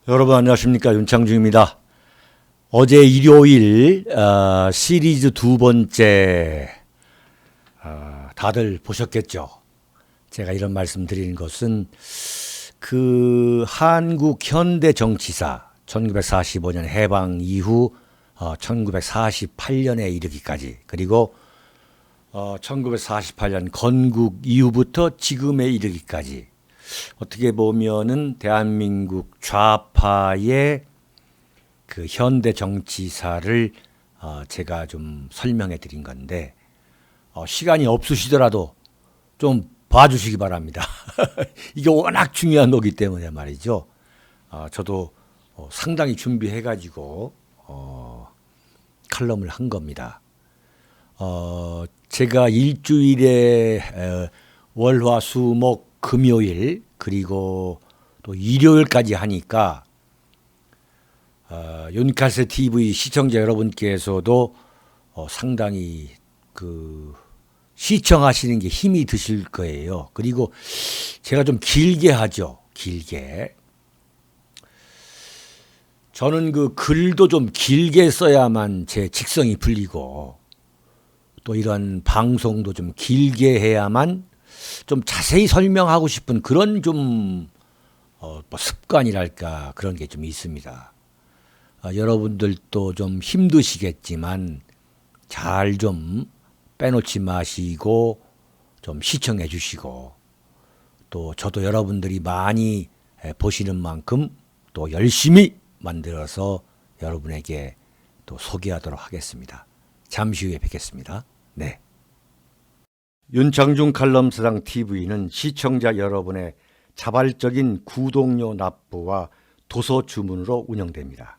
여러분 안녕하십니까, 윤창중입니다. 어제 일요일 시리즈 두 번째 다들 보셨겠죠. 제가 이런 말씀 드리는 것은 그 한국 현대 정치사 1945년 해방 이후 1948년에 이르기까지, 그리고 1948년 건국 이후부터 지금에 이르기까지 어떻게 보면은 대한민국 좌파의 그 현대 정치사를 제가 좀 설명해 드린 건데, 시간이 없으시더라도 좀 봐주시기 바랍니다. 이게 워낙 중요한 거기 때문에 말이죠. 저도 상당히 준비해 가지고 칼럼을 한 겁니다. 제가 일주일에 월화 수목 금요일 그리고 또 일요일까지 하니까 윤칼세 TV 시청자 여러분께서도 상당히 그 시청하시는 게 힘이 드실 거예요. 그리고 제가 좀 길게 하죠. 길게. 저는 그 글도 좀 길게 써야만 제 직성이 풀리고, 또 이런 방송도 좀 길게 해야만 좀 자세히 설명하고 싶은 그런 좀 뭐 습관이랄까, 그런 게 좀 있습니다. 여러분들도 좀 힘드시겠지만 잘 좀 빼놓지 마시고 좀 시청해 주시고, 또 저도 여러분들이 많이 보시는 만큼 또 열심히 만들어서 여러분에게 또 소개하도록 하겠습니다. 잠시 후에 뵙겠습니다. 네. 윤창중 칼럼스당 TV는 시청자 여러분의 자발적인 구독료 납부와 도서 주문으로 운영됩니다.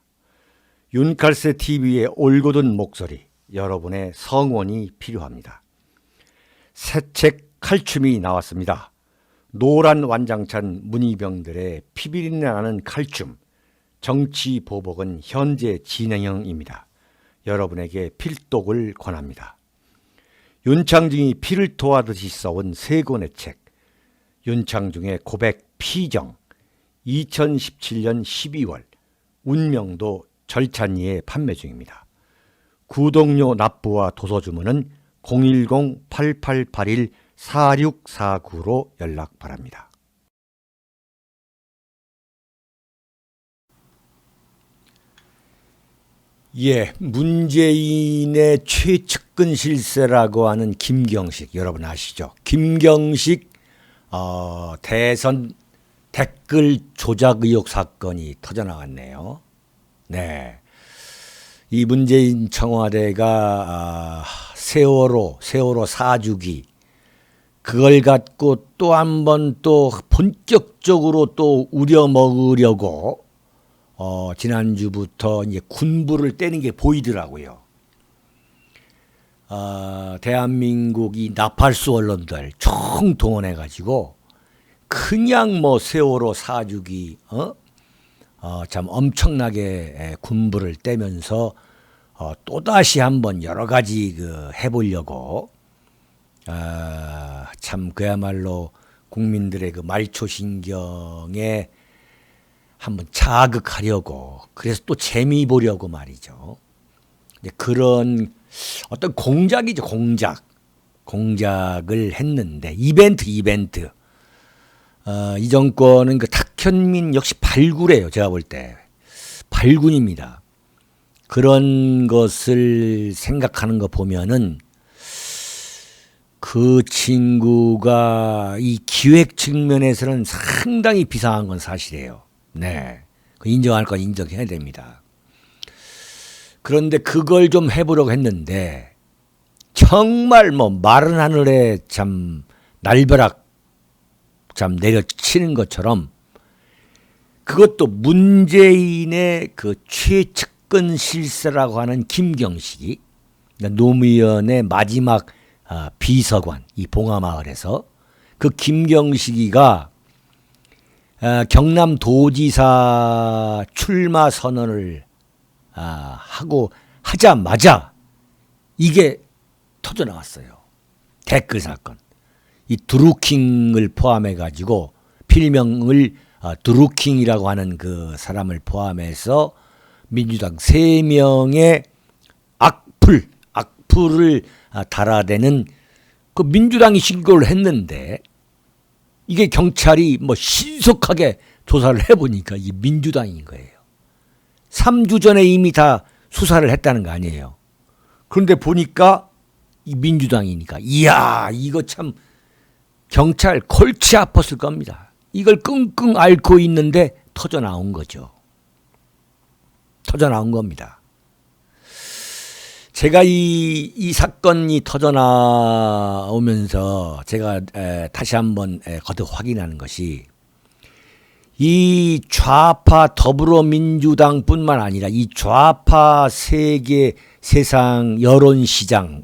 윤칼세 TV의 올곧은 목소리, 여러분의 성원이 필요합니다. 새 책 칼춤이 나왔습니다. 노란 완장찬 문희병들의 피비린내 나는 칼춤, 정치 보복은 현재 진행형입니다. 여러분에게 필독을 권합니다. 윤창중이 피를 토하듯이 써온 세 권의 책, 윤창중의 고백 피정, 2017년 12월, 운명도 절찬리에 판매 중입니다. 구독료 납부와 도서 주문은 010-8881-4649로 연락 바랍니다. 예, 문재인의 최측근 실세라고 하는 김경식, 여러분 아시죠? 김경식 대선 댓글 조작 의혹 사건이 터져나왔네요. 네, 이 문재인 청와대가 세월호 4주기 그걸 갖고 또 한 번 또 본격적으로 또 우려먹으려고 지난주부터 이제 군부를 떼는 게 보이더라고요. 대한민국 이 나팔수 언론들 총동원해가지고 그냥 뭐 세월호 4주기 참 엄청나게 군부를 떼면서 또다시 한번 여러 가지 해보려고 참 그야말로 국민들의 그 말초신경에 한번 자극하려고, 그래서 또 재미 보려고 말이죠. 그런 어떤 공작이죠, 공작을 했는데, 이벤트. 이 정권은 그 탁현민 역시 발굴이에요. 제가 볼 때 발군입니다. 그런 것을 생각하는 거 보면은 그 친구가 이 기획 측면에서는 상당히 비상한 건 사실이에요. 네, 인정할 건 인정해야 됩니다. 그런데 그걸 좀 해보려고 했는데 정말 뭐 마른 하늘에 참 날벼락 참 내려치는 것처럼, 그것도 문재인의 그 최측근 실세라고 하는 김경식이, 노무현의 마지막 비서관, 이 봉하마을에서 그 김경식이가 경남도지사 출마 선언을 하자마자 이게 터져 나왔어요. 댓글 사건. 이 드루킹을 포함해 가지고 필명을 드루킹이라고 하는 그 사람을 포함해서 민주당 3명의 악플을 달아대는 그 민주당이 신고를 했는데 이게 경찰이 뭐 신속하게 조사를 해보니까 이게 민주당인 거예요. 3주 전에 이미 다 수사를 했다는 거 아니에요. 그런데 보니까 이 민주당이니까 이야 이거 참 경찰 골치 아팠을 겁니다. 이걸 끙끙 앓고 있는데 터져 나온 거죠. 터져 나온 겁니다. 제가 이 사건이 터져 나오면서 제가 다시 한번 거듭 확인하는 것이 이 좌파 더불어민주당뿐만 아니라 이 좌파 세계 세상 여론시장을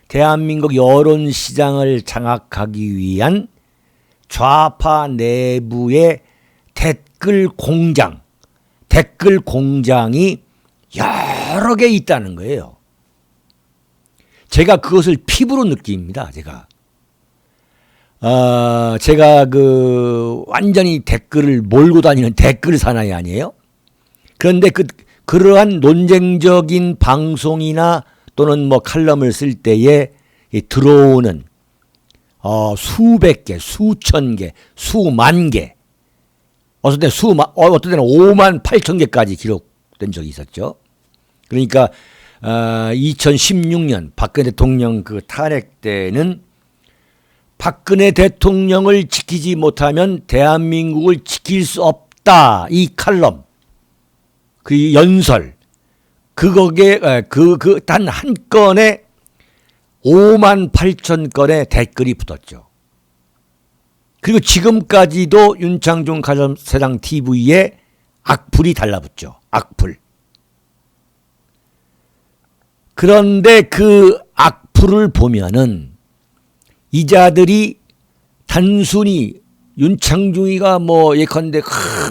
대한민국 여론시장을 장악하기 위한 좌파 내부의 댓글 공장이 여러 개 있다는 거예요. 제가 그것을 피부로 느낍니다. 제가 그 완전히 댓글을 몰고 다니는 댓글 사나이 아니에요? 그런데 그러한 논쟁적인 방송이나 또는 뭐 칼럼을 쓸 때에 들어오는 수백 개, 수천 개, 수만 개, 어떤 때는 5만 8천 개까지 기록된 적이 있었죠. 그러니까 2016년 박근혜 대통령 그 탄핵 때는 박근혜 대통령을 지키지 못하면 대한민국을 지킬 수 없다. 이 칼럼, 그 연설, 그거에 단 한 건에 5만 8천 건의 댓글이 붙었죠. 그리고 지금까지도 윤창중 가정세상 TV에 악플이 달라붙죠. 악플. 그런데 그 악플을 보면은 이자들이 단순히 윤창중이가 뭐 예컨대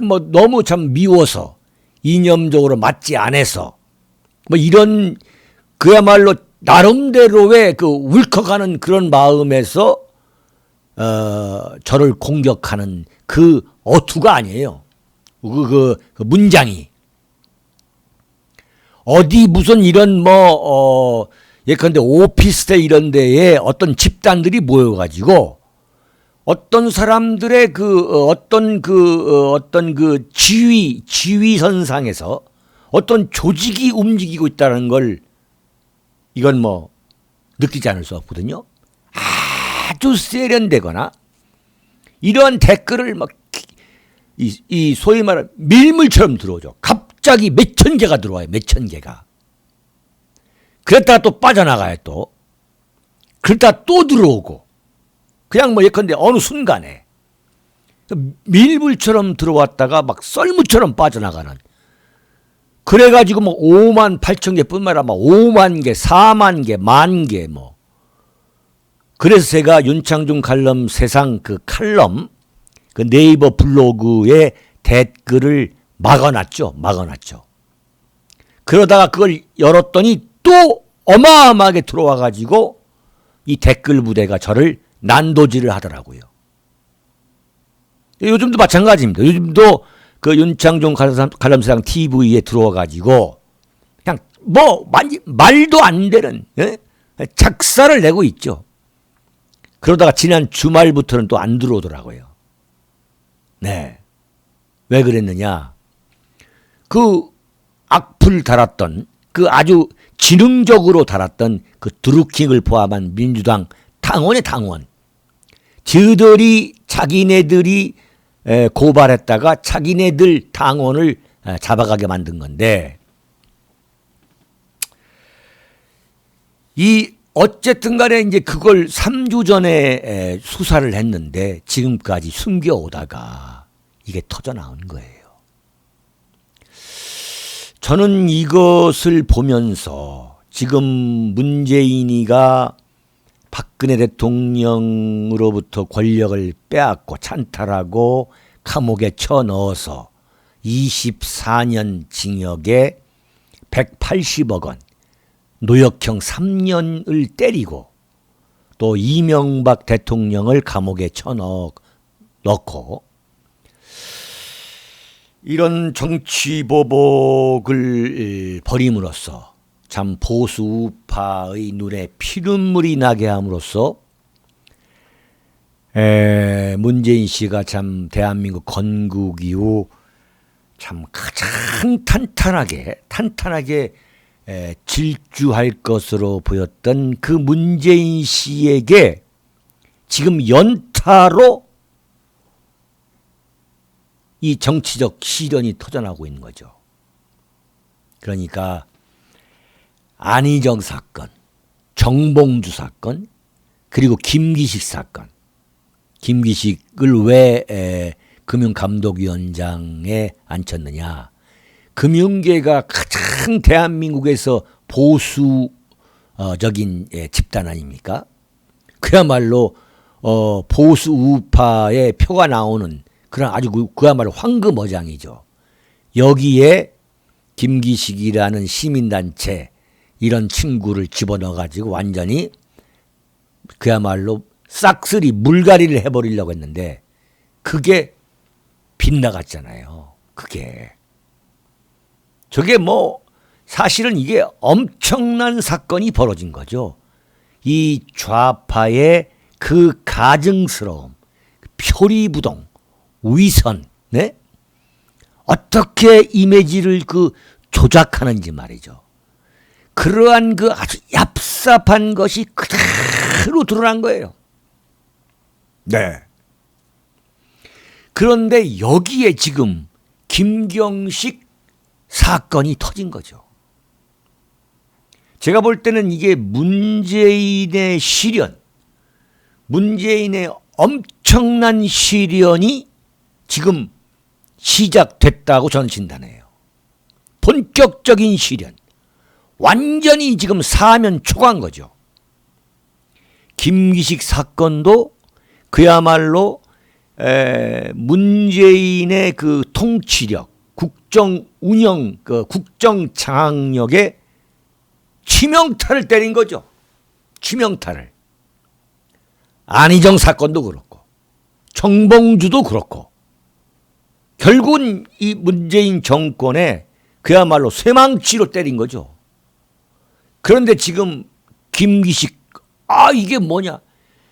뭐 너무 참 미워서 이념적으로 맞지 않아서 뭐 이런 그야말로 나름대로의 그 울컥하는 그런 마음에서 저를 공격하는 그 어투가 아니에요. 그 문장이 어디 무슨 이런 예컨대 오피스텔 이런 데에 어떤 집단들이 모여가지고 어떤 사람들의 어떤 지휘선상에서 어떤 조직이 움직이고 있다는 걸 이건 뭐 느끼지 않을 수 없거든요. 아주 세련되거나 이러한 댓글을 막 이 소위 말하는 밀물처럼 들어오죠. 갑자기 몇천 개가 들어와요. 몇천 개가. 그랬다가 또 빠져나가요. 또. 그랬다가 또 들어오고. 그냥 뭐 예컨대 어느 순간에 밀물처럼 들어왔다가 막 썰물처럼 빠져나가는. 그래가지고 뭐 5만 8천 개뿐만 아니라 막 5만 개, 4만 개, 만 개 뭐. 그래서 제가 윤창중 칼럼 세상 그 칼럼 그 네이버 블로그에 댓글을 막아놨죠. 그러다가 그걸 열었더니 또 어마어마하게 들어와가지고 이 댓글 부대가 저를 난도질을 하더라고요. 요즘도 마찬가지입니다. 요즘도 그 윤창중 칼럼세상 TV에 들어와가지고 그냥 뭐 말도 안 되는 작사를 내고 있죠. 그러다가 지난 주말부터는 또 안 들어오더라고요. 네. 왜 그랬느냐. 그 악플 달았던 그 아주 지능적으로 달았던 그 드루킹을 포함한 민주당 당원의 당원. 자기네들이 고발했다가 자기네들 당원을 잡아가게 만든 건데 어쨌든 간에 이제 그걸 3주 전에 수사를 했는데 지금까지 숨겨오다가 이게 터져 나온 거예요. 저는 이것을 보면서 지금 문재인이가 박근혜 대통령으로부터 권력을 빼앗고 찬탈하고 감옥에 쳐넣어서 24년 징역에 180억 원, 노역형 3년을 때리고 또 이명박 대통령을 감옥에 쳐넣고 넣고 이런 정치 보복을 벌임으로써 참 보수 우파의 눈에 피눈물이 나게 함으로써 문재인 씨가 참 대한민국 건국 이후 참 가장 탄탄하게 질주할 것으로 보였던 그 문재인 씨에게 지금 연타로 이 정치적 시련이 터져나오고 있는 거죠. 그러니까 안희정 사건, 정봉주 사건, 그리고 김기식 사건. 김기식을 왜 금융감독위원장에 앉혔느냐. 금융계가 가장 대한민국에서 보수적인 집단 아닙니까? 그야말로 보수 우파의 표가 나오는 그런 아주 그야말로 황금어장이죠. 여기에 김기식이라는 시민단체 이런 친구를 집어넣어가지고 완전히 그야말로 싹쓸이 물갈이를 해버리려고 했는데 그게 빗나갔잖아요. 저게 뭐 사실은 이게 엄청난 사건이 벌어진 거죠. 이 좌파의 그 가증스러움, 표리부동, 위선, 네? 어떻게 이미지를 조작하는지 말이죠. 그러한 그 아주 얍삽한 것이 그대로 드러난 거예요. 네. 그런데 여기에 지금 김경식 사건이 터진 거죠. 제가 볼 때는 이게 문재인의 시련, 문재인의 엄청난 시련이 지금 시작됐다고 저는 진단해요. 본격적인 시련. 완전히 지금 사면 초과한 거죠. 김기식 사건도 그야말로 문재인의 그 통치력, 국정 운영, 국정 장악력에 치명타를 때린 거죠. 치명타를. 안희정 사건도 그렇고 정봉주도 그렇고 결국은 이 문재인 정권에 그야말로 쇠망치로 때린 거죠. 그런데 지금 김기식 이게 뭐냐.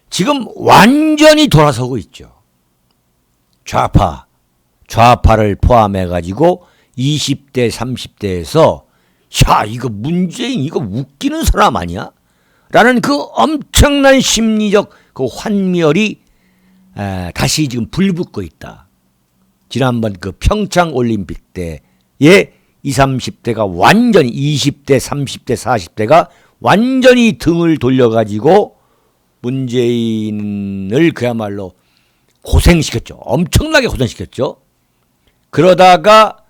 지금 완전히 돌아서고 있죠. 좌파를 포함해가지고 20대, 30대에서 이거 문재인 이거 웃기는 사람 아니야? 라는 그 엄청난 심리적 그 환멸이 다시 지금 불붙고 있다. 지난번 그 평창 올림픽 때에 20, 30대가 완전히 20대, 30대, 40대가 완전히 등을 돌려가지고 문재인을 그야말로 고생시켰죠. 엄청나게 고생시켰죠. 그러다가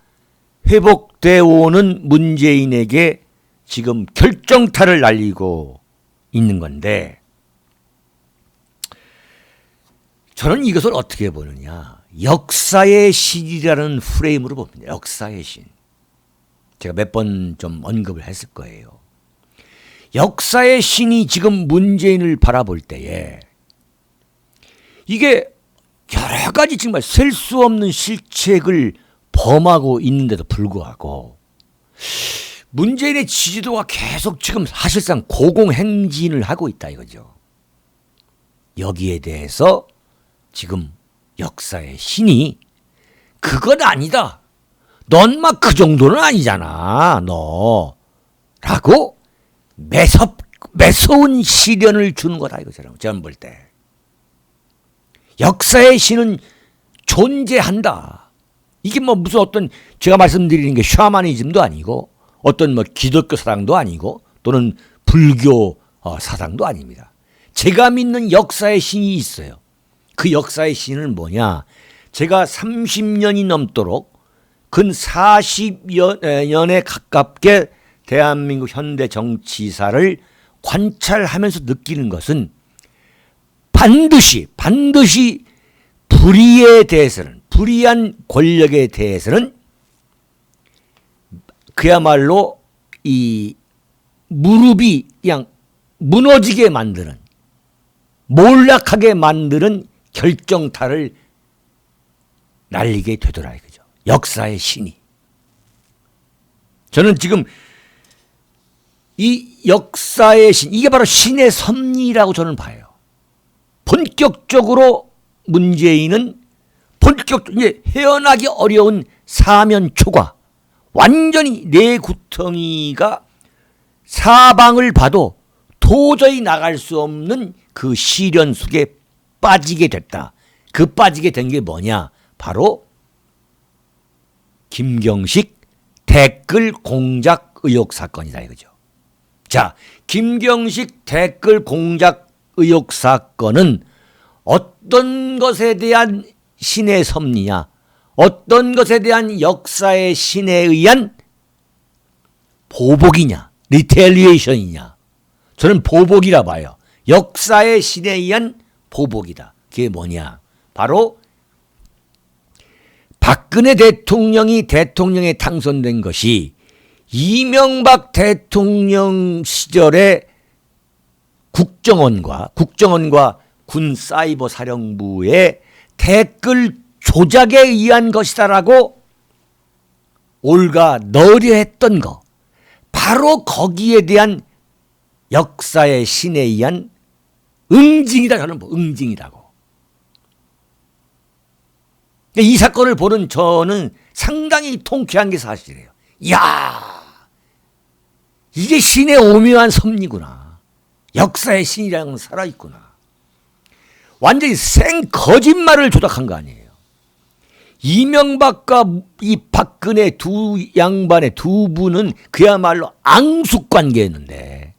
회복되어 오는 문재인에게 지금 결정타를 날리고 있는 건데 저는 이것을 어떻게 보느냐. 역사의 신이라는 프레임으로 봅니다. 역사의 신. 제가 몇 번 좀 언급을 했을 거예요. 역사의 신이 지금 문재인을 바라볼 때에 이게 여러 가지 정말 셀 수 없는 실책을 범하고 있는데도 불구하고 문재인의 지지도가 계속 지금 사실상 고공행진을 하고 있다 이거죠. 여기에 대해서 지금 역사의 신이 그건 아니다. 넌 막 그 정도는 아니잖아. 너. 라고 매서운 시련을 주는 거다 이거잖아요. 저는 볼 때. 역사의 신은 존재한다. 이게 뭐 무슨 어떤 제가 말씀드리는 게 샤머니즘도 아니고 어떤 뭐 기독교 사상도 아니고 또는 불교 사상도 아닙니다. 제가 믿는 역사의 신이 있어요. 그 역사의 신은 뭐냐? 제가 30년이 넘도록 근 40년에 가깝게 대한민국 현대 정치사를 관찰하면서 느끼는 것은 반드시 불의에 대해서는 불의한 권력에 대해서는 그야말로 이 무릎이 그냥 무너지게 만드는 몰락하게 만드는 결정타를 날리게 되더라 이거죠. 역사의 신이. 저는 지금 이 역사의 신, 이게 바로 신의 섭리라고 저는 봐요. 본격적으로 문재인은 이제 헤어나기 어려운 사면 초과, 완전히 내 구덩이가 사방을 봐도 도저히 나갈 수 없는 그 시련 속에 빠지게 됐다. 그 빠지게 된 게 뭐냐? 바로 김경식 댓글 공작 의혹 사건이다 이거죠. 자, 김경식 댓글 공작 의혹 사건은 어떤 것에 대한 신의 섭리냐, 어떤 것에 대한 역사의 신에 의한 보복이냐, 리텔리에이션이냐. 저는 보복이라 봐요. 역사의 신에 의한 보복이다. 그게 뭐냐? 바로 박근혜 대통령이 대통령에 당선된 것이 이명박 대통령 시절에 국정원과 군 사이버 사령부의 댓글 조작에 의한 것이다라고 올가 너려했던 거, 바로 거기에 대한 역사의 신에 의한 응징이다. 저는 응징이라고. 이 사건을 보는 저는 상당히 통쾌한 게 사실이에요. 이야, 이게 신의 오묘한 섭리구나. 역사의 신이라는 건 살아있구나. 완전히 생 거짓말을 조작한 거 아니에요. 이명박과 이 박근혜 두 양반의 두 분은 그야말로 앙숙 관계였는데,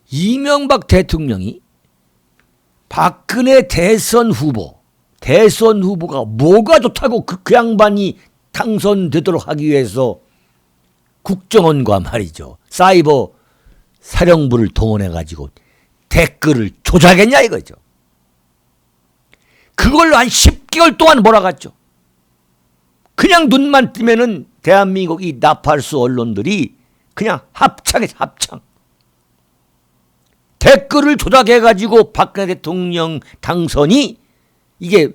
이명박 대통령이 박근혜 대선 후보가 뭐가 좋다고 그 양반이 당선되도록 하기 위해서 국정원과 말이죠, 사이버 사령부를 동원해가지고 댓글을 조작했냐 이거죠. 그걸로 한 10개월 동안 몰아갔죠. 그냥 눈만 뜨면은 대한민국 이 나팔수 언론들이 그냥 합창. 댓글을 조작해가지고 박근혜 대통령 당선이 이게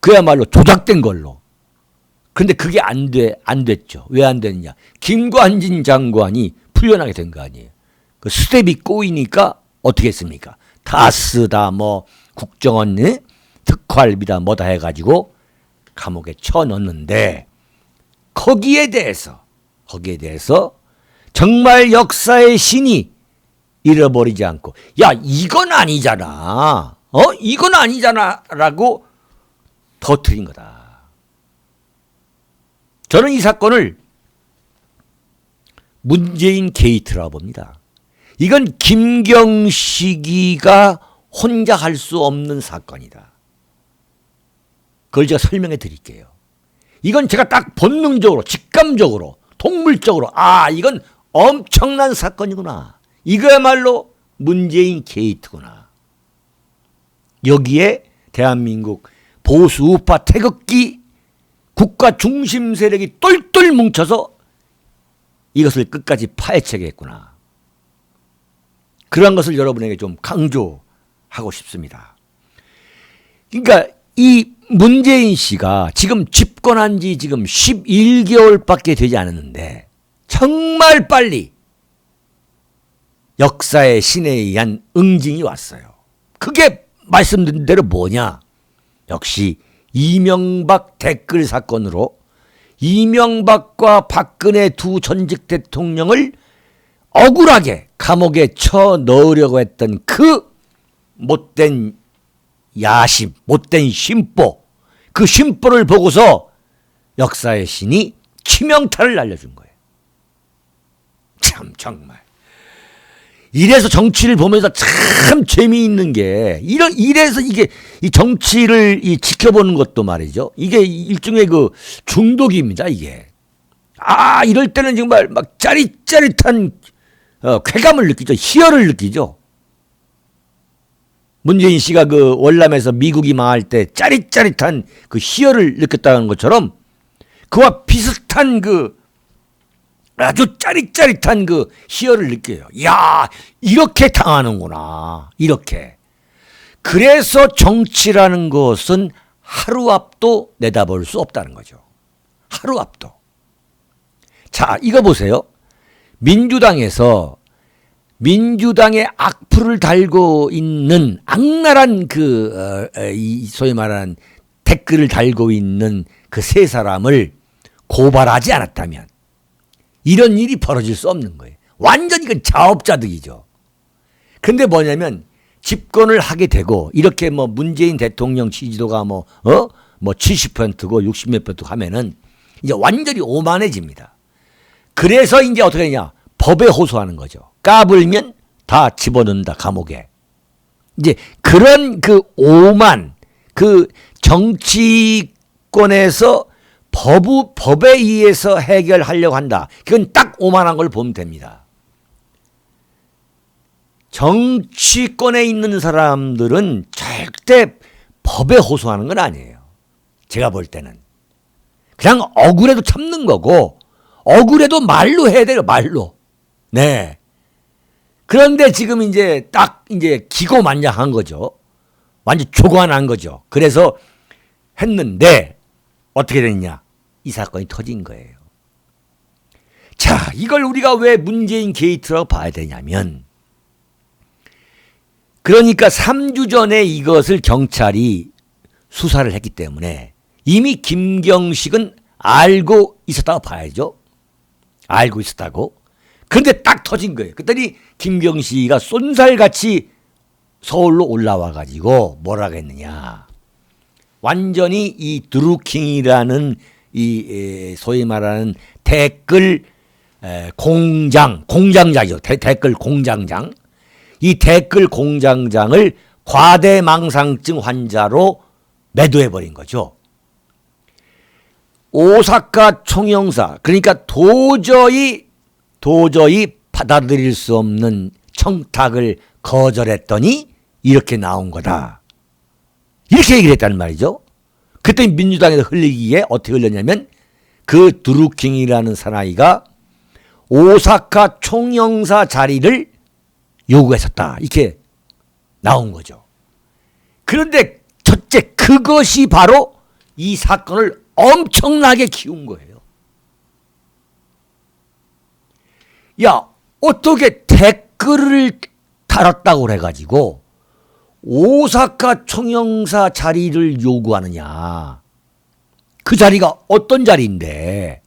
그야말로 조작된 걸로. 그런데 그게 안 됐죠. 왜 안 됐냐? 김관진 장관이 풀려나게 된 거 아니에요. 그 스텝이 꼬이니까 어떻게 했습니까? 다스다 국정원 특활비다 뭐다 해가지고 감옥에 쳐넣는데, 거기에 대해서 정말 역사의 신이 잃어버리지 않고, 야 이건 아니잖아, 이건 아니잖아라고 터뜨린 거다. 저는 이 사건을 문재인 게이트라고 봅니다. 이건 김경식이가 혼자 할 수 없는 사건이다. 그걸 제가 설명해 드릴게요. 이건 제가 딱 본능적으로, 직감적으로, 동물적으로, 이건 엄청난 사건이구나. 이거야말로 문재인 게이트구나. 여기에 대한민국 보수 우파 태극기 국가 중심 세력이 똘똘 뭉쳐서 이것을 끝까지 파헤쳐야겠구나. 그런 것을 여러분에게 좀 강조하고 싶습니다. 그러니까 이 문재인 씨가 지금 집권한 지 지금 11개월밖에 되지 않았는데 정말 빨리 역사의 신에 의한 응징이 왔어요. 그게 말씀드린 대로 뭐냐? 역시 이명박 댓글 사건으로 이명박과 박근혜 두 전직 대통령을 억울하게 감옥에 쳐 넣으려고 했던 그 못된 야심, 못된 심보, 그 심보를 보고서 역사의 신이 치명타를 날려준 거예요. 참 정말. 이래서 정치를 보면서 참 재미있는 게, 이래서 이게 이 정치를 지켜보는 것도 말이죠. 이게 일종의 그 중독입니다, 이게. 이럴 때는 정말 막 짜릿짜릿한 쾌감을 느끼죠. 희열을 느끼죠. 문재인 씨가 그 월남에서 미국이 망할 때 짜릿짜릿한 그 희열을 느꼈다는 것처럼 그와 비슷한 그 아주 짜릿짜릿한 그 희열을 느껴요. 야, 이렇게 당하는구나. 이렇게. 그래서 정치라는 것은 하루 앞도 내다볼 수 없다는 거죠. 하루 앞도. 자, 이거 보세요. 민주당에서 민주당의 악플을 달고 있는 악랄한 소위 말하는 댓글을 달고 있는 그 세 사람을 고발하지 않았다면 이런 일이 벌어질 수 없는 거예요. 완전히 이건 자업자득이죠. 근데 뭐냐면 집권을 하게 되고 이렇게 뭐 문재인 대통령 지지도가 뭐 70%고 60몇 % 하면은 이제 완전히 오만해집니다. 그래서 이제 어떻게 되냐? 법에 호소하는 거죠. 까불면 다 집어넣는다, 감옥에. 이제 그런 그 오만, 그 정치권에서 법에 의해서 해결하려고 한다. 그건 딱 오만한 걸 보면 됩니다. 정치권에 있는 사람들은 절대 법에 호소하는 건 아니에요. 제가 볼 때는. 그냥 억울해도 참는 거고, 억울해도 말로 해야 돼요, 말로. 네. 그런데 지금 이제 딱 이제 기고만장한 거죠. 완전 조관한 거죠. 그래서 했는데 어떻게 됐냐? 이 사건이 터진 거예요. 자, 이걸 우리가 왜 문재인 게이트라고 봐야 되냐면, 그러니까 3주 전에 이것을 경찰이 수사를 했기 때문에 이미 김경식은 알고 있었다고 봐야죠. 알고 있었다고. 그런데 딱 터진 거예요. 그랬더니 김경식이가 쏜살같이 서울로 올라와 가지고 뭐라고 했느냐. 완전히 이 드루킹이라는 이 소위 말하는 댓글 공장장이죠. 댓글 공장장. 이 댓글 공장장을 과대망상증 환자로 매도해버린 거죠. 오사카 총영사, 그러니까 도저히 받아들일 수 없는 청탁을 거절했더니 이렇게 나온 거다. 이렇게 얘기를 했다는 말이죠. 그때 민주당에서 흘리기에 어떻게 흘렸냐면 그 드루킹이라는 사나이가 오사카 총영사 자리를 요구했었다. 이렇게 나온 거죠. 그런데 첫째, 그것이 바로 이 사건을 엄청나게 키운 거예요. 야, 어떻게 댓글을 달았다고 그래가지고 오사카 총영사 자리를 요구하느냐. 그 자리가 어떤 자리인데,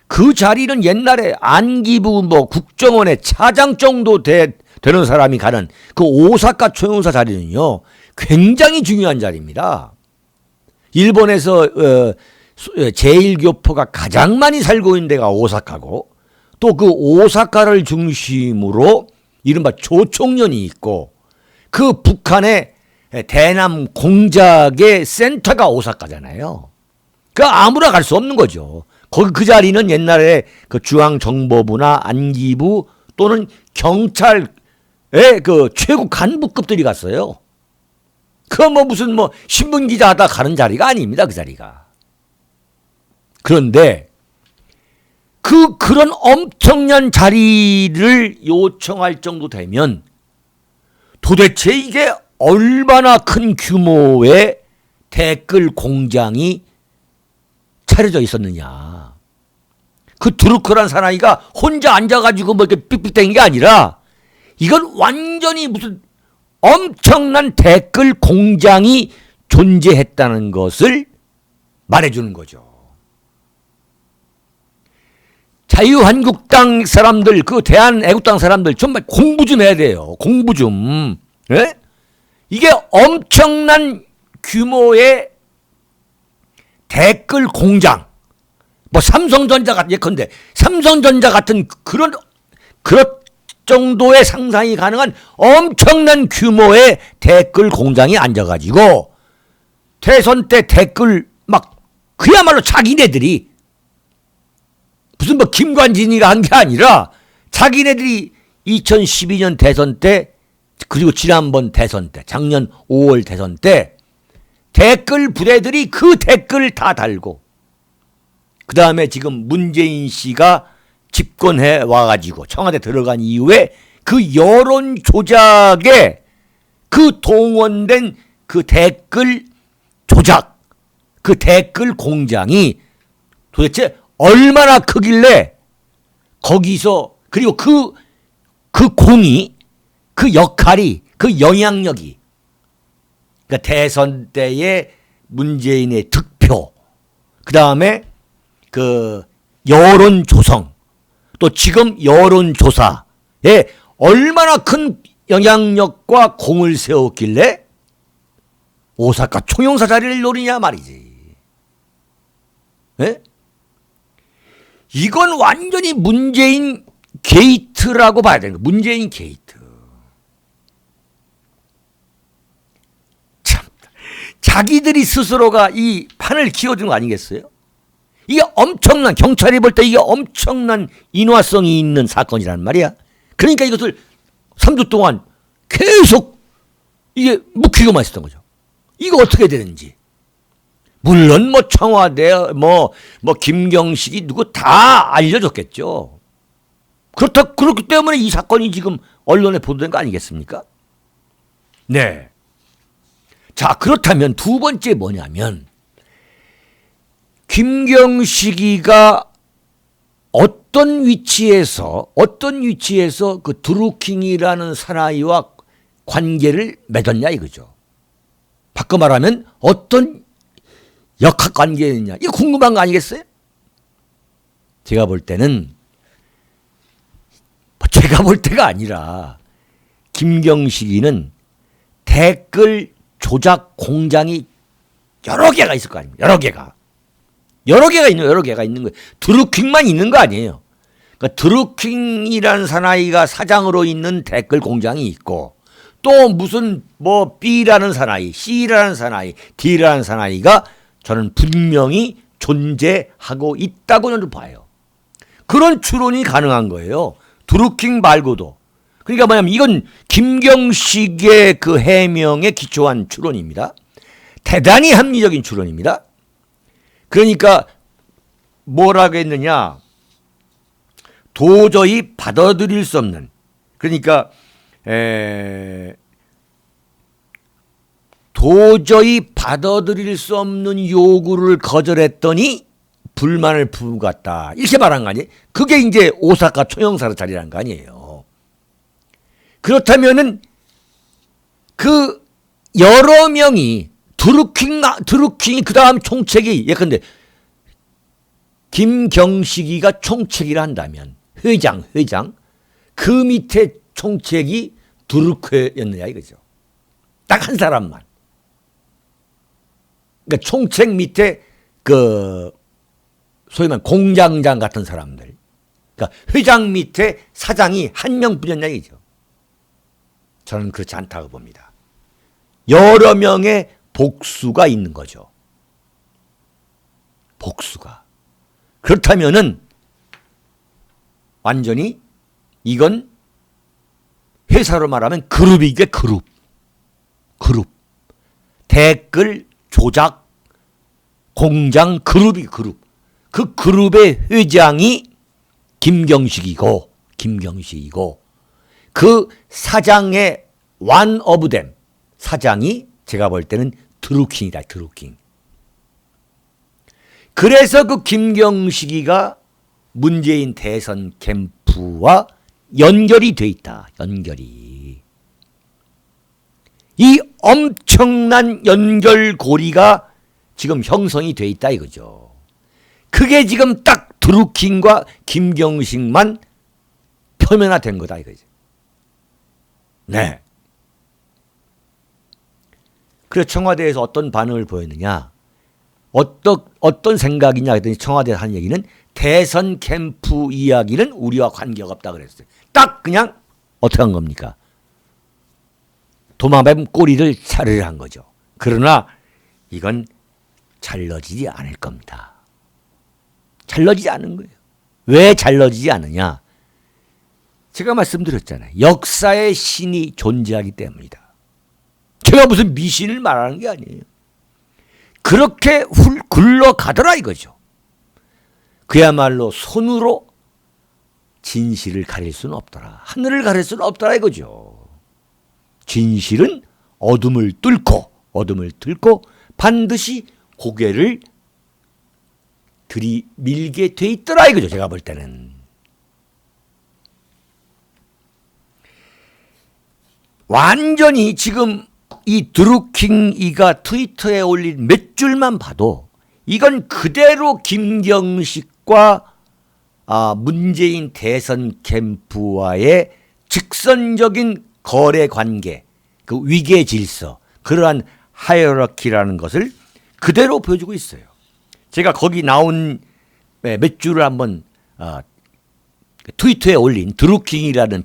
그 자리는 옛날에 안기부 국정원의 차장 정도 되는 사람이 가는 그 오사카 총영사 자리는요, 굉장히 중요한 자리입니다. 일본에서 제1교포가 가장 많이 살고 있는 데가 오사카고, 또 그 오사카를 중심으로 이른바 조총련이 있고, 그 북한의 대남 공작의 센터가 오사카잖아요. 그러니까 아무나 갈 수 없는 거죠. 거기 그 자리는 옛날에 그 중앙정보부나 안기부 또는 경찰의 그 최고 간부급들이 갔어요. 그 무슨 신문기자 하다 가는 자리가 아닙니다. 그 자리가. 그런데 그런 엄청난 자리를 요청할 정도 되면 도대체 이게 얼마나 큰 규모의 댓글 공장이 차려져 있었느냐. 그 드루커란 사나이가 혼자 앉아가지고 이렇게 삑삑대는 게 아니라 이건 완전히 무슨 엄청난 댓글 공장이 존재했다는 것을 말해주는 거죠. 자유한국당 사람들, 그 대한애국당 사람들 정말 공부 좀 해야 돼요. 공부 좀. 예? 이게 엄청난 규모의 댓글 공장. 삼성전자 같은, 예컨대 삼성전자 같은 그런 정도의 상상이 가능한 엄청난 규모의 댓글 공장이 앉아가지고 대선 때 댓글 그야말로 자기네들이 무슨 김관진이가 한 게 아니라 자기네들이 2012년 대선 때, 그리고 지난번 대선 때, 작년 5월 대선 때 댓글 부대들이 그 댓글을 다 달고, 그 다음에 지금 문재인 씨가 집권해 와가지고 청와대 들어간 이후에 그 여론 조작에 그 동원된 그 댓글 조작, 그 댓글 공장이 도대체 얼마나 크길래 거기서, 그리고 그 공이, 그 역할이, 그 영향력이, 그러니까 대선 때의 문재인의 득표, 그 다음에 그 여론 조성, 또 지금 여론 조사에 얼마나 큰 영향력과 공을 세웠길래 오사카 총영사 자리를 노리냐 말이지. 예? 이건 완전히 문재인 게이트라고 봐야 되는 거예요. 문재인 게이트. 참, 자기들이 스스로가 이 판을 키워준 거 아니겠어요? 이게 엄청난, 경찰이 볼 때 이게 엄청난 인화성이 있는 사건이란 말이야. 그러니까 이것을 3주 동안 계속 이게 묵히고만 있었던 거죠. 이거 어떻게 되는지. 물론 뭐 청와대, 뭐 김경식이 누구 다 알려줬겠죠. 그렇기 때문에 이 사건이 지금 언론에 보도된 거 아니겠습니까? 네. 자, 그렇다면 두 번째 뭐냐면, 김경식이가 어떤 위치에서 그 드루킹이라는 사나이와 관계를 맺었냐 이거죠. 바꿔 말하면 어떤 역학관계였냐, 이거 궁금한 거 아니겠어요? 제가 볼 때는, 제가 볼 때가 아니라 김경식이는 댓글 조작 공장이 여러 개가 있을 거 아닙니까? 여러 개가 있는 거예요. 드루킹만 있는 거 아니에요. 그러니까 드루킹이라는 사나이가 사장으로 있는 댓글 공장이 있고, 또 무슨 뭐 B라는 사나이, C라는 사나이, D라는 사나이가 저는 분명히 존재하고 있다고 저는 봐요. 그런 추론이 가능한 거예요. 드루킹 말고도. 그러니까 뭐냐면 이건 김경식의 그 해명에 기초한 추론입니다. 대단히 합리적인 추론입니다. 그러니까 뭐라고 했느냐, 도저히 받아들일 수 없는, 그러니까 도저히 받아들일 수 없는 요구를 거절했더니 불만을 부갔다, 이렇게 말한 거 아니에요? 그게 이제 오사카 총영사 자리라는 거 아니에요? 그렇다면은 그 여러 명이 드루킹이 그 다음 총책이, 예컨대 김경식이가 총책이라 한다면 회장 그 밑에 총책이 드루크였느냐 이거죠. 딱 한 사람만. 그러니까 총책 밑에 그 소위 말하면 공장장 같은 사람들, 그러니까 회장 밑에 사장이 한 명뿐이었냐 이거죠. 저는 그렇지 않다고 봅니다. 여러 명의 복수가 있는 거죠. 복수가. 그렇다면은 완전히 이건 회사로 말하면 그룹이게 그룹. 댓글 조작 공장 그룹이 그룹. 그 그룹의 회장이 김경식이고 그 사장의 one of them 사장이 제가 볼 때는 드루킹이다. 드루킹. 그래서 그 김경식이가 문재인 대선 캠프와 연결이 돼 있다. 연결이. 이 엄청난 연결고리가 지금 형성이 돼 있다 이거죠. 그게 지금 딱 드루킹과 김경식만 표면화된 거다 이거죠. 네. 그래서 청와대에서 어떤 반응을 보였느냐, 어떤 생각이냐 했더니 청와대에서 한 얘기는 대선 캠프 이야기는 우리와 관계가 없다 그랬어요. 딱 그냥 어떻게 한 겁니까? 도마뱀 꼬리를 차르르 한 거죠. 그러나 이건 잘라지지 않을 겁니다. 잘라지지 않은 거예요. 왜 잘라지지 않느냐? 제가 말씀드렸잖아요. 역사의 신이 존재하기 때문이다. 제가 무슨 미신을 말하는 게 아니에요. 그렇게 굴러가더라 이거죠. 그야말로 손으로 진실을 가릴 수는 없더라. 하늘을 가릴 수는 없더라 이거죠. 진실은 어둠을 뚫고 반드시 고개를 들이밀게 돼 있더라 이거죠. 제가 볼 때는. 완전히 지금 이 드루킹이가 트위터에 올린 몇 줄만 봐도 이건 그대로 김경식과 문재인 대선 캠프와의 직선적인 거래 관계, 그 위계 질서, 그러한 하이어러키라는 것을 그대로 보여주고 있어요. 제가 거기 나온 몇 줄을 한번 트위터에 올린 드루킹이라는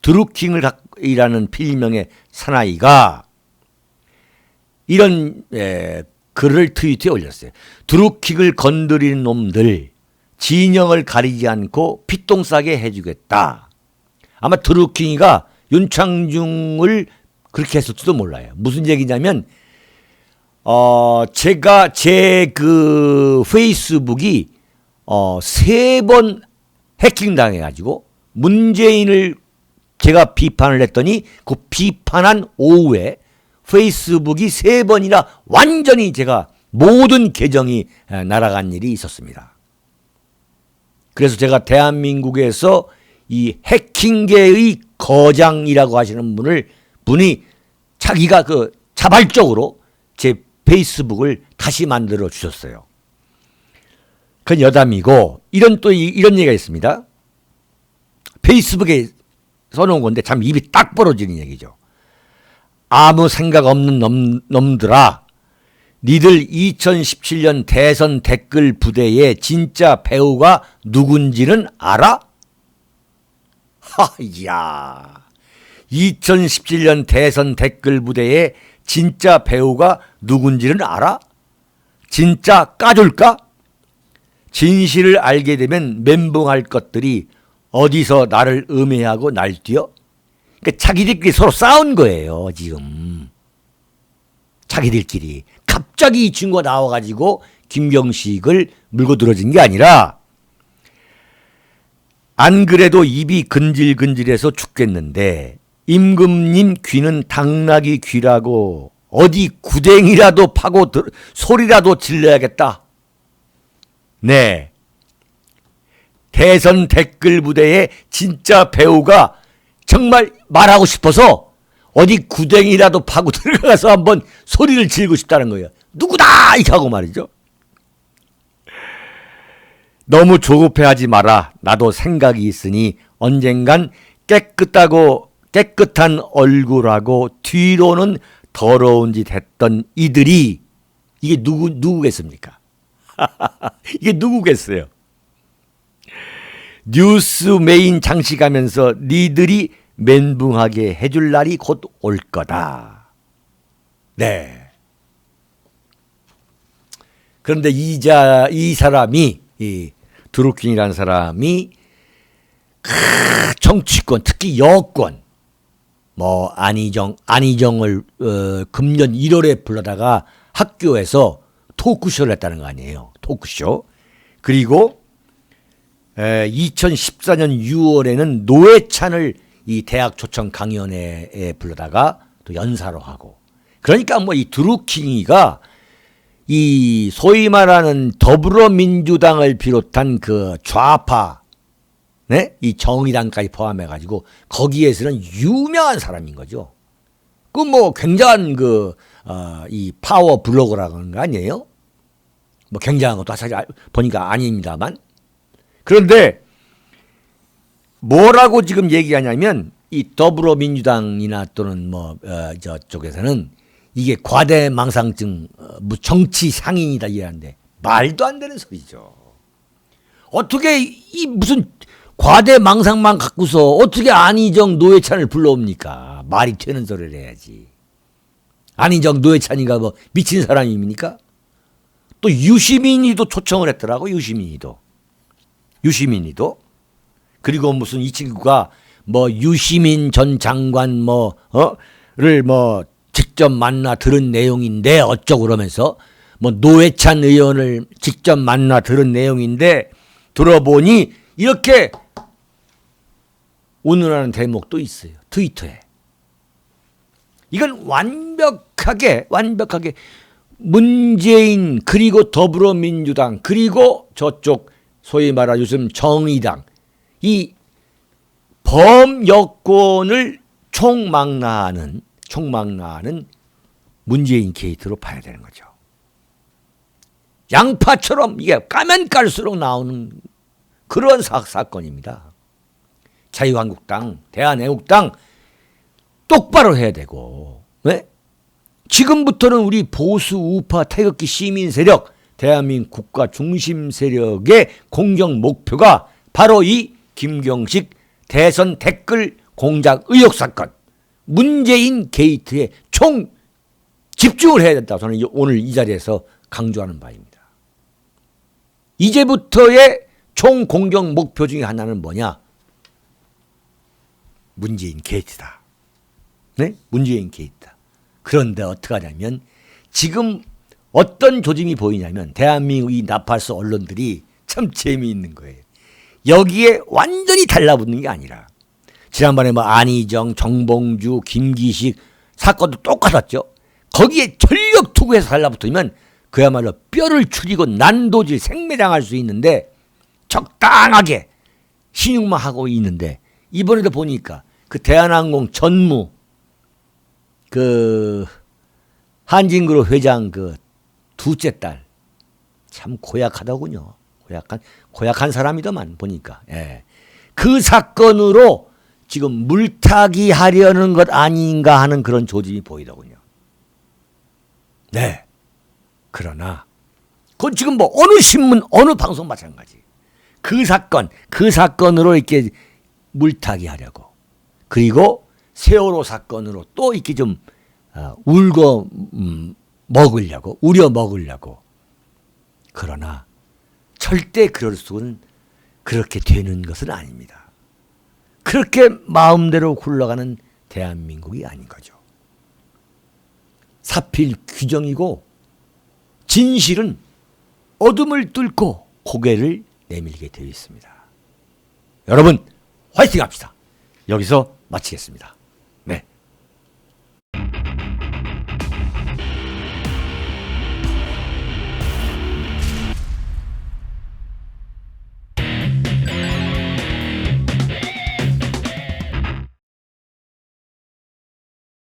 드루킹이라는 필명의 사나이가 이런 글을 트위터에 올렸어요. 드루킹을 건드리는 놈들 진영을 가리지 않고 피똥 싸게 해주겠다. 아마 드루킹이가 윤창중을 그렇게 했을지도 몰라요. 무슨 얘기냐면 제가 제 그 페이스북이 3번 해킹 당해가지고 문재인을 제가 비판을 했더니 그 비판한 오후에 페이스북이 3번이나 완전히 제가 모든 계정이 날아간 일이 있었습니다. 그래서 제가 대한민국에서 이 해킹계의 거장이라고 하시는 분이 자기가 그 자발적으로 제 페이스북을 다시 만들어 주셨어요. 그건 여담이고, 이런 얘기가 있습니다. 페이스북에 써놓은 건데 참 입이 딱 벌어지는 얘기죠. 아무 생각 없는 놈들아, 니들 2017년 대선 댓글 부대의 진짜 배우가 누군지는 알아? 하야, 2017년 대선 댓글 부대의 진짜 배우가 누군지는 알아? 진짜 까줄까? 진실을 알게 되면 멘붕할 것들이 어디서 나를 음해하고 날뛰어? 그러니까 자기들끼리 서로 싸운 거예요, 지금. 자기들끼리. 갑자기 이 친구가 나와가지고 김경식을 물고 들어진 게 아니라, 안 그래도 입이 근질근질해서 죽겠는데 임금님 귀는 당나귀 귀라고 어디 구댕이라도 파고 소리라도 질러야겠다. 네. 대선 댓글 부대의 진짜 배우가 정말 말하고 싶어서 어디 구댕이라도 파고 들어가서 한번 소리를 지르고 싶다는 거예요. 누구다! 이렇게 하고 말이죠. 너무 조급해하지 마라. 나도 생각이 있으니 언젠간 깨끗한 얼굴하고 뒤로는 더러운 짓 했던 이들이 이게 누구겠습니까? 이게 누구겠어요? 뉴스 메인 장식하면서 니들이 멘붕하게 해줄 날이 곧 올 거다. 네. 그런데 이 사람이, 이 드루킹이라는 사람이 정치권, 특히 여권, 안희정을 금년 1월에 불러다가 학교에서 토크쇼를 했다는 거 아니에요. 토크쇼. 그리고 2014년 6월에는 노회찬을 이 대학 초청 강연회에 불러다가 또 연사로 하고. 그러니까 이 드루킹이가 이 소위 말하는 더불어민주당을 비롯한 그 좌파, 네? 이 정의당까지 포함해가지고 거기에서는 유명한 사람인 거죠. 그 굉장한 이 파워 블로거라고 하는 거 아니에요? 굉장한 것도 사실 보니까 아닙니다만. 그런데 뭐라고 지금 얘기하냐면 이 더불어민주당이나 또는 저쪽에서는 이게 과대망상증, 정치 상인이다 이러는데 말도 안 되는 소리죠. 어떻게 이 무슨 과대망상만 갖고서 어떻게 안희정 노회찬을 불러옵니까? 말이 되는 소리를 해야지. 안희정 노회찬이가 미친 사람입니까? 또 유시민이도 초청을 했더라고. 유시민이도. 그리고 무슨 이 친구가 유시민 전 장관 를 직접 만나 들은 내용인데 어쩌고 그러면서 노회찬 의원을 직접 만나 들은 내용인데 들어보니 이렇게 운운하는 대목도 있어요. 트위터에. 이건 완벽하게 문재인 그리고 더불어민주당 그리고 저쪽 소위 말하 요즘 정의당 이 범여권을 총망라하는 문재인 게이트로 봐야 되는 거죠. 양파처럼 이게 까면 깔수록 나오는 그런 사건입니다. 자유한국당, 대한애국당 똑바로 해야 되고, 왜? 지금부터는 우리 보수 우파 태극기 시민 세력, 대한민국 국가 중심 세력의 공격 목표가 바로 이 김경식 대선 댓글 공작 의혹 사건, 문재인 게이트에 총 집중을 해야 된다. 저는 오늘 이 자리에서 강조하는 바입니다. 이제부터의 총 공격 목표 중에 하나는 뭐냐? 문재인 게이트다. 네? 문재인 게이트다. 그런데 어떻게 하냐면 지금 어떤 조짐이 보이냐면 대한민국 이 나팔수 언론들이 참 재미있는 거예요. 여기에 완전히 달라붙는 게 아니라 지난번에 뭐 안희정, 정봉주, 김기식 사건도 똑같았죠. 거기에 전력 투구해서 달라붙으면 그야말로 뼈를 추리고 난도질 생매장할 수 있는데 적당하게 신용만 하고 있는데 이번에도 보니까 그 대한항공 전무 그 한진그룹 회장 그 둘째 딸 참 고약하더군요. 고약한 사람이더만 보니까. 예. 그 사건으로 지금 물타기 하려는 것 아닌가 하는 그런 조짐이 보이더군요. 네. 그러나 그건 지금 뭐 어느 신문 어느 방송 마찬가지. 그 사건으로 이렇게 물타기 하려고. 그리고 세월호 사건으로 또 이렇게 좀 울고 먹으려고, 우려 먹으려고. 그러나 절대 그럴 수는 그렇게 되는 것은 아닙니다. 그렇게 마음대로 굴러가는 대한민국이 아닌 거죠. 사필 규정이고 진실은 어둠을 뚫고 고개를 내밀게 되어 있습니다. 여러분 화이팅 합시다. 여기서 마치겠습니다.